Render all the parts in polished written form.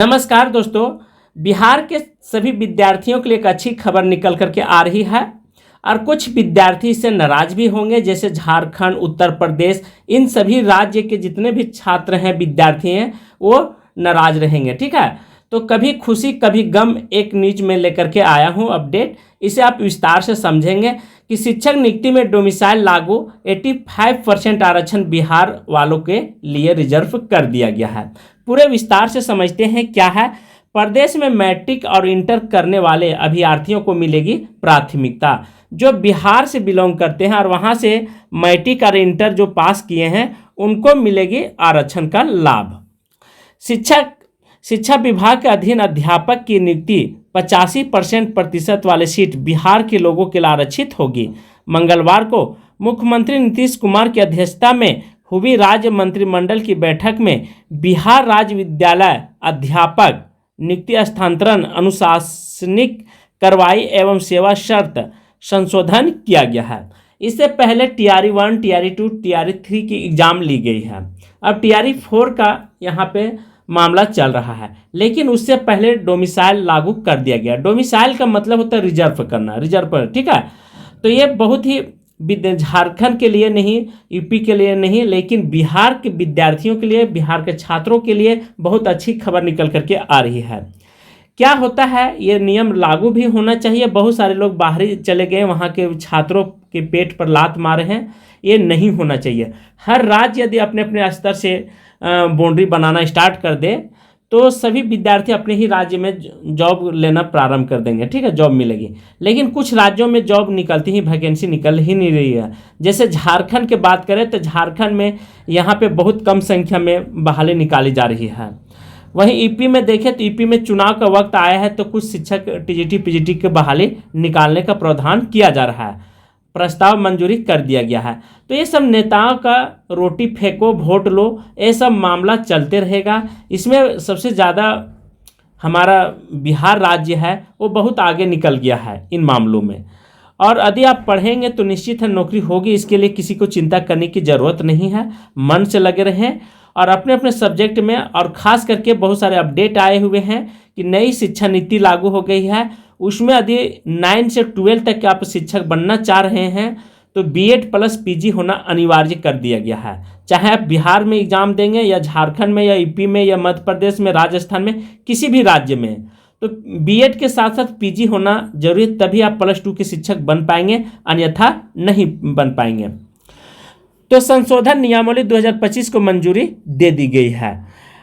नमस्कार दोस्तों। बिहार के सभी विद्यार्थियों के लिए एक अच्छी खबर निकल करके आ रही है और कुछ विद्यार्थी इससे नाराज भी होंगे, जैसे झारखंड, उत्तर प्रदेश, इन सभी राज्य के जितने भी छात्र हैं, विद्यार्थी हैं, वो नाराज रहेंगे। ठीक है, तो कभी खुशी कभी गम एक न्यूज में लेकर के आया हूँ अपडेट। इसे आप विस्तार से समझेंगे कि शिक्षक नियुक्ति में डोमिसाइल लागू, 85% आरक्षण बिहार वालों के लिए रिजर्व कर दिया गया है। पूरे विस्तार से समझते हैं क्या है। प्रदेश में मैट्रिक और इंटर करने वाले अभ्यर्थियों को मिलेगी प्राथमिकता। जो बिहार से बिलोंग करते हैं और वहाँ से मैट्रिक और इंटर जो पास किए हैं उनको मिलेगी आरक्षण का लाभ। शिक्षा विभाग के अधीन अध्यापक की नियुक्ति 85% वाले सीट बिहार के लोगों के लिए आरक्षित होगी। मंगलवार को मुख्यमंत्री नीतीश कुमार की अध्यक्षता में हुई राज्य मंत्रिमंडल की बैठक में बिहार राज्य विद्यालय अध्यापक नियुक्ति, स्थानांतरण, अनुशासनिक कार्रवाई एवं सेवा शर्त संशोधन किया गया है। इससे पहले टीआरई 1, टीआरई 2, टीआरई 3 की एग्जाम ली गई है। अब टीआरई 4 का यहाँ पे मामला चल रहा है, लेकिन उससे पहले डोमिसाइल लागू कर दिया गया। डोमिसाइल का मतलब होता है रिजर्व करना, रिजर्व पर। ठीक है, तो ये बहुत ही झारखंड के लिए नहीं, यूपी के लिए नहीं, लेकिन बिहार के विद्यार्थियों के लिए, बिहार के छात्रों के लिए बहुत अच्छी खबर निकल करके आ रही है। क्या होता है, ये नियम लागू भी होना चाहिए। बहुत सारे लोग बाहर ही चले गए, वहाँ के छात्रों के पेट पर लात मारे हैं, ये नहीं होना चाहिए। हर राज्य यदि अपने अपने स्तर से बाउंड्री बनाना स्टार्ट कर दे तो सभी विद्यार्थी अपने ही राज्य में जॉब लेना प्रारंभ कर देंगे। ठीक है, जॉब मिलेगी। लेकिन कुछ राज्यों में जॉब निकलती ही, वैकेंसी निकल ही नहीं रही है। जैसे झारखंड की बात करें तो झारखंड में यहाँ पे बहुत कम संख्या में बहाली निकाली जा रही है। वहीं यूपी में देखें तो यूपी में चुनाव का वक्त आया है तो कुछ शिक्षक टीजीटी पीजीटी की बहाली निकालने का प्रावधान किया जा रहा है, प्रस्ताव मंजूरी कर दिया गया है। तो ये सब नेताओं का रोटी फेंको वोट लो, ये सब मामला चलते रहेगा। इसमें सबसे ज़्यादा हमारा बिहार राज्य है वो बहुत आगे निकल गया है इन मामलों में। और यदि आप पढ़ेंगे तो निश्चित है नौकरी होगी, इसके लिए किसी को चिंता करने की ज़रूरत नहीं है। मन से लगे रहें और अपने अपने सब्जेक्ट में, और ख़ास करके बहुत सारे अपडेट आए हुए हैं कि नई शिक्षा नीति लागू हो गई है। उसमें यदि 9 से 12 तक के आप शिक्षक बनना चाह रहे हैं तो बीएड प्लस पीजी होना अनिवार्य कर दिया गया है। चाहे आप बिहार में एग्ज़ाम देंगे या झारखंड में या यूपी में या मध्य प्रदेश में, राजस्थान में, किसी भी राज्य में, तो बीएड के साथ साथ पीजी होना जरूरी है, तभी आप +2 के शिक्षक बन पाएंगे, अन्यथा नहीं बन पाएंगे। तो संशोधन नियमावली 2025 को मंजूरी दे दी गई है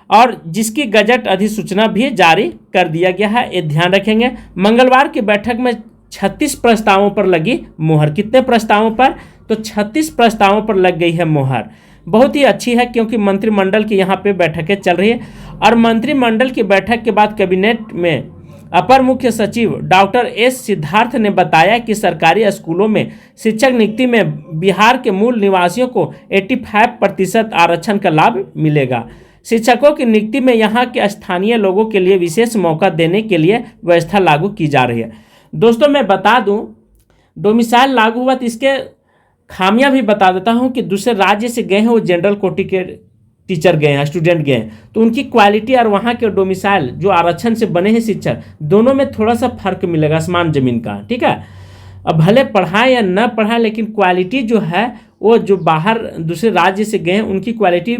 और जिसकी गजट अधिसूचना भी जारी कर दिया गया है, ये ध्यान रखेंगे। मंगलवार की बैठक में 36 प्रस्तावों पर लगी मुहर। कितने प्रस्तावों पर? तो 36 प्रस्तावों पर लग गई है मुहर। बहुत ही अच्छी है क्योंकि मंत्रिमंडल की यहाँ पे बैठकें चल रही है और मंत्रिमंडल की बैठक के बाद कैबिनेट में अपर मुख्य सचिव डॉक्टर एस सिद्धार्थ ने बताया कि सरकारी स्कूलों में शिक्षक नियुक्ति में बिहार के मूल निवासियों को 85% आरक्षण का लाभ मिलेगा। शिक्षकों की नियुक्ति में यहाँ के स्थानीय लोगों के लिए विशेष मौका देने के लिए व्यवस्था लागू की जा रही है। दोस्तों मैं बता दूं, डोमिसाइल लागू हुआ तो इसके खामियां भी बता देता हूं कि दूसरे राज्य से गए हैं, वो जनरल कोटि के टीचर गए हैं, स्टूडेंट गए हैं, तो उनकी क्वालिटी और वहाँ के डोमिसाइल जो आरक्षण से बने हैं शिक्षक, दोनों में थोड़ा सा फर्क मिलेगा, आसमान जमीन का। ठीक है, अब भले पढ़ाएं या न पढ़ाएं, लेकिन क्वालिटी जो है वो जो बाहर दूसरे राज्य से गए हैं उनकी क्वालिटी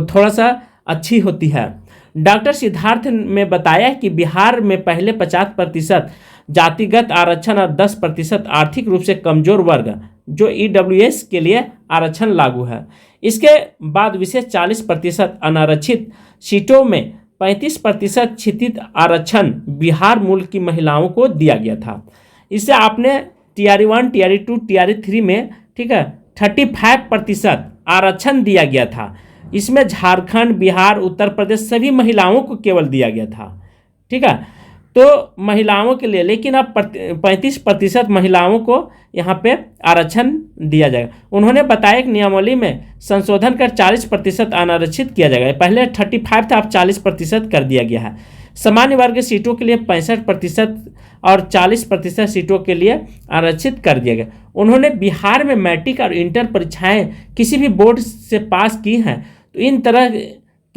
थोड़ा सा अच्छी होती है। डॉक्टर सिद्धार्थ ने बताया कि बिहार में पहले 50% जातिगत आरक्षण और 10% आर्थिक रूप से कमजोर वर्ग जो ईडब्ल्यूएस के लिए आरक्षण लागू है। इसके बाद विशेष 40% अनारक्षित सीटों में 35% क्षितिज आरक्षण बिहार मूल की महिलाओं को दिया गया था। इससे आपने टीआरई 1, टीआरई 2, टीआरई 3 में, ठीक है, 35% आरक्षण दिया गया था। इसमें झारखंड, बिहार, उत्तर प्रदेश सभी महिलाओं को केवल दिया गया था। ठीक है, तो महिलाओं के लिए, लेकिन अब 35% महिलाओं को यहाँ पे आरक्षण दिया जाएगा। उन्होंने बताया कि नियमावली में संशोधन कर 40% अनारक्षित किया जाएगा। पहले 35 था, अब 40% कर दिया गया है। सामान्य वर्ग सीटों के लिए 65% और 40% सीटों के लिए आरक्षित कर दिया गया। उन्होंने बिहार में मैट्रिक और इंटर परीक्षाएं किसी भी बोर्ड से पास की हैं तो इन तरह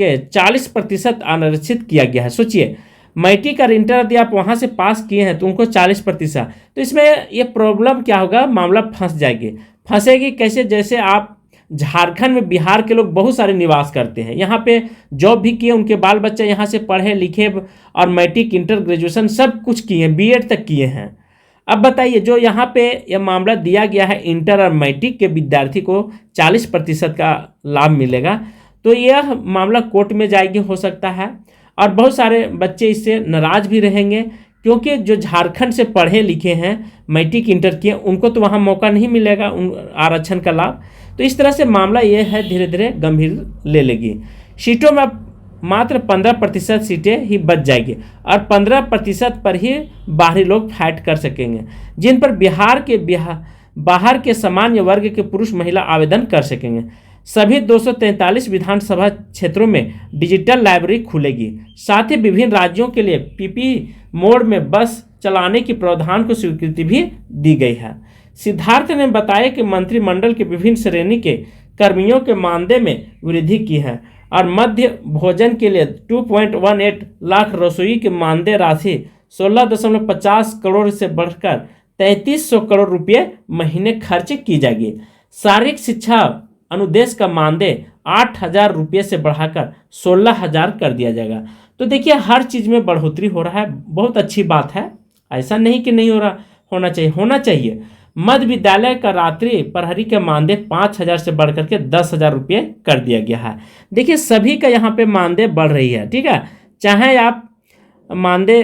के 40% आरक्षित किया गया है। सोचिए, मैट्रिक और इंटर यदि आप वहाँ से पास किए हैं तो उनको 40%। तो इसमें ये प्रॉब्लम क्या होगा, मामला फंसेगी कैसे? जैसे आप झारखंड में बिहार के लोग बहुत सारे निवास करते हैं, यहाँ पे जॉब भी किए, उनके बाल बच्चे यहाँ से पढ़े लिखे और मैट्रिक इंटर ग्रेजुएशन सब कुछ किए हैं, बीएड तक किए हैं। अब बताइए, जो यहाँ पे यह मामला दिया गया है, इंटर और मैट्रिक के विद्यार्थी को 40% का लाभ मिलेगा, तो यह मामला कोर्ट में जाएगी हो सकता है, और बहुत सारे बच्चे इससे नाराज भी रहेंगे, क्योंकि जो झारखंड से पढ़े लिखे हैं, मैट्रिक इंटर किए, उनको तो वहाँ मौका नहीं मिलेगा उन आरक्षण का लाभ। तो इस तरह से मामला ये है धीरे धीरे गंभीर ले लेगी। सीटों में अब मात्र 15% सीटें ही बच जाएगी और 15% पर ही बाहरी लोग फाइट कर सकेंगे, जिन पर बाहर के सामान्य वर्ग के पुरुष महिला आवेदन कर सकेंगे। सभी 243 विधानसभा क्षेत्रों में डिजिटल लाइब्रेरी खुलेगी। साथ ही विभिन्न राज्यों के लिए पीपी मोड में बस चलाने की प्रावधान को स्वीकृति भी दी गई है। सिद्धार्थ ने बताया कि मंत्रिमंडल के विभिन्न श्रेणी के कर्मियों के मानदेय में वृद्धि की है और मध्य भोजन के लिए 2.18 लाख रसोई के मानदेय राशि 16.50 करोड़ से बढ़कर 3300 करोड़ रुपये महीने खर्च की जाएगी। शारीरिक शिक्षा अनुदेश का मानदेय 8,000 रुपये से बढ़ाकर 16,000 कर दिया जाएगा। तो देखिए, हर चीज़ में बढ़ोतरी हो रहा है, बहुत अच्छी बात है, ऐसा नहीं कि नहीं हो रहा, होना चाहिए। मध्य विद्यालय का रात्रि प्रहरी के मानदेय 5,000 से बढ़कर के 10,000 रुपये कर दिया गया है। देखिए, सभी का यहाँ पे मानदेय बढ़ रही है, ठीक है, चाहे आप मानदेय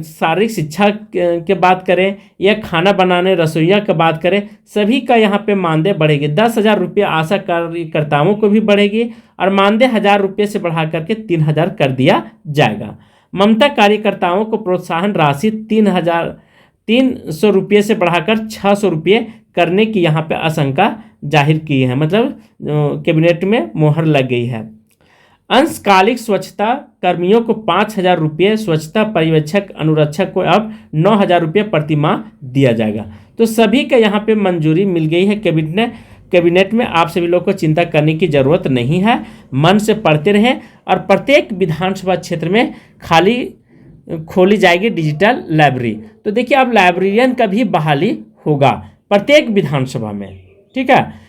शारीरिक शिक्षा के बात करें या खाना बनाने रसोइया की बात करें, सभी का यहाँ पे मानदेय बढ़ेगी। 10,000 रुपये आशा कार्यकर्ताओं को भी बढ़ेगी और मानदेय 1,000 रुपये से बढ़ा करके 3,000 कर दिया जाएगा। ममता कार्यकर्ताओं को प्रोत्साहन राशि 300 रुपये से बढ़ाकर 600 रुपये करने की यहाँ पे आशंका जाहिर की है, मतलब कैबिनेट में मोहर लग गई है। अंशकालिक स्वच्छता कर्मियों को 5,000 रुपये, स्वच्छता पर्यवेक्षक अनुरक्षक को अब 9,000 रुपये प्रति माह दिया जाएगा। तो सभी का यहाँ पे मंजूरी मिल गई है कैबिनेट में। आप सभी लोग को चिंता करने की ज़रूरत नहीं है, मन से पढ़ते रहें और प्रत्येक विधानसभा क्षेत्र में खोली जाएगी डिजिटल लाइब्रेरी। तो देखिए, अब लाइब्रेरियन का भी बहाली होगा प्रत्येक विधानसभा में, ठीक है।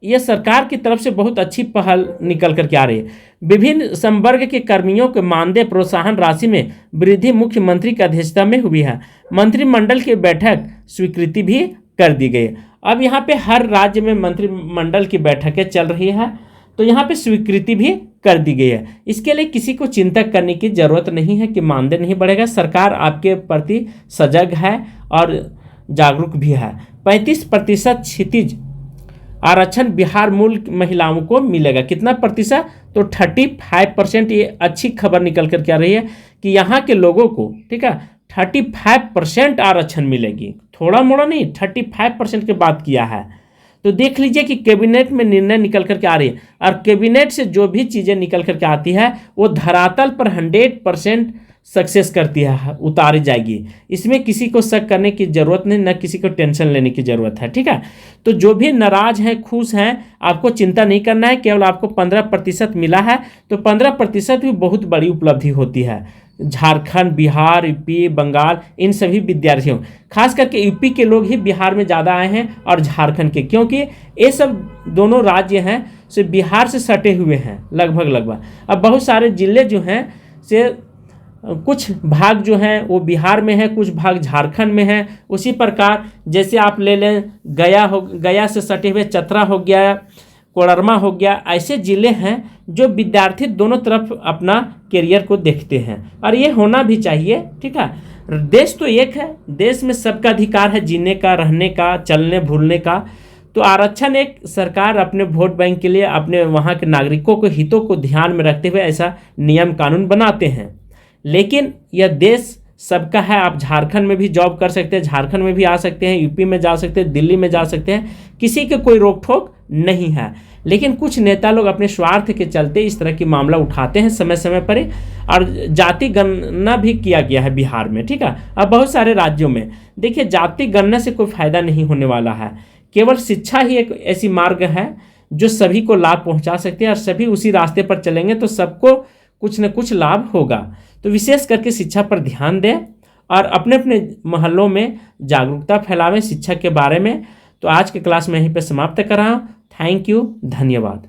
ये सरकार की तरफ से बहुत अच्छी पहल निकल करके आ रही है। विभिन्न संवर्ग के कर्मियों के मानदेय प्रोत्साहन राशि में वृद्धि मुख्यमंत्री की अध्यक्षता में हुई है। मंत्रिमंडल की बैठक स्वीकृति भी कर दी गई। अब यहाँ पे हर राज्य में मंत्रिमंडल की बैठकें चल रही है, तो यहाँ पे स्वीकृति भी कर दी गई है। इसके लिए किसी को चिंता करने की जरूरत नहीं है कि मानदेय नहीं बढ़ेगा। सरकार आपके प्रति सजग है और जागरूक भी है। 35% क्षितिज आरक्षण बिहार मूल महिलाओं को मिलेगा। कितना प्रतिशत? तो 35%। ये अच्छी खबर निकल कर के आ रही है कि यहाँ के लोगों को, ठीक है, 35% आरक्षण मिलेगी। थोड़ा मोड़ा नहीं, 35% की बात किया है। तो देख लीजिए कि कैबिनेट में निर्णय निकल करके आ रही है और कैबिनेट से जो भी चीज़ें निकल करके आती है वो धरातल पर 100% सक्सेस करती है, उतारी जाएगी। इसमें किसी को शक करने की ज़रूरत नहीं, न किसी को टेंशन लेने की ज़रूरत है, ठीक है। तो जो भी नाराज हैं, खुश हैं, आपको चिंता नहीं करना है। केवल आपको 15% मिला है, तो 15% भी बहुत बड़ी उपलब्धि होती है। झारखंड, बिहार, यूपी, बंगाल, इन सभी विद्यार्थियों, खास करके यूपी के लोग ही बिहार में ज़्यादा आए हैं और झारखंड के, क्योंकि ये सब दोनों राज्य हैं से बिहार से सटे हुए हैं लगभग। अब बहुत सारे ज़िले जो हैं से कुछ भाग जो हैं वो बिहार में है, कुछ भाग झारखंड में है। उसी प्रकार जैसे आप ले लें गया से सटे हुए चतरा हो गया, कोडरमा हो गया, ऐसे ज़िले हैं जो विद्यार्थी दोनों तरफ अपना करियर को देखते हैं और ये होना भी चाहिए, ठीक है। देश तो एक है, देश में सबका अधिकार है जीने का, रहने का, चलने भूलने का। तो आरक्षण एक सरकार अपने वोट बैंक के लिए, अपने वहाँ के नागरिकों के हितों को ध्यान में रखते हुए ऐसा नियम कानून बनाते हैं। लेकिन यह देश सबका है। आप झारखंड में भी जॉब कर सकते हैं, झारखंड में भी आ सकते हैं, यूपी में जा सकते हैं, दिल्ली में जा सकते हैं, किसी के कोई रोक टोक नहीं है। लेकिन कुछ नेता लोग अपने स्वार्थ के चलते इस तरह की मामला उठाते हैं समय समय पर, और जाति गणना भी किया गया है बिहार में, ठीक है। अब बहुत सारे राज्यों में देखिए, जाति गणना से कोई फायदा नहीं होने वाला है। केवल शिक्षा ही एक ऐसी मार्ग है जो सभी को लाभ पहुंचा सकते हैं और सभी उसी रास्ते पर चलेंगे तो सबको कुछ न कुछ लाभ होगा। तो विशेष करके शिक्षा पर ध्यान दें और अपने अपने मोहल्लों में जागरूकता फैलावें शिक्षा के बारे में। तो आज के क्लास में यहीं पे समाप्त कर रहा हूँ। थैंक यू, धन्यवाद।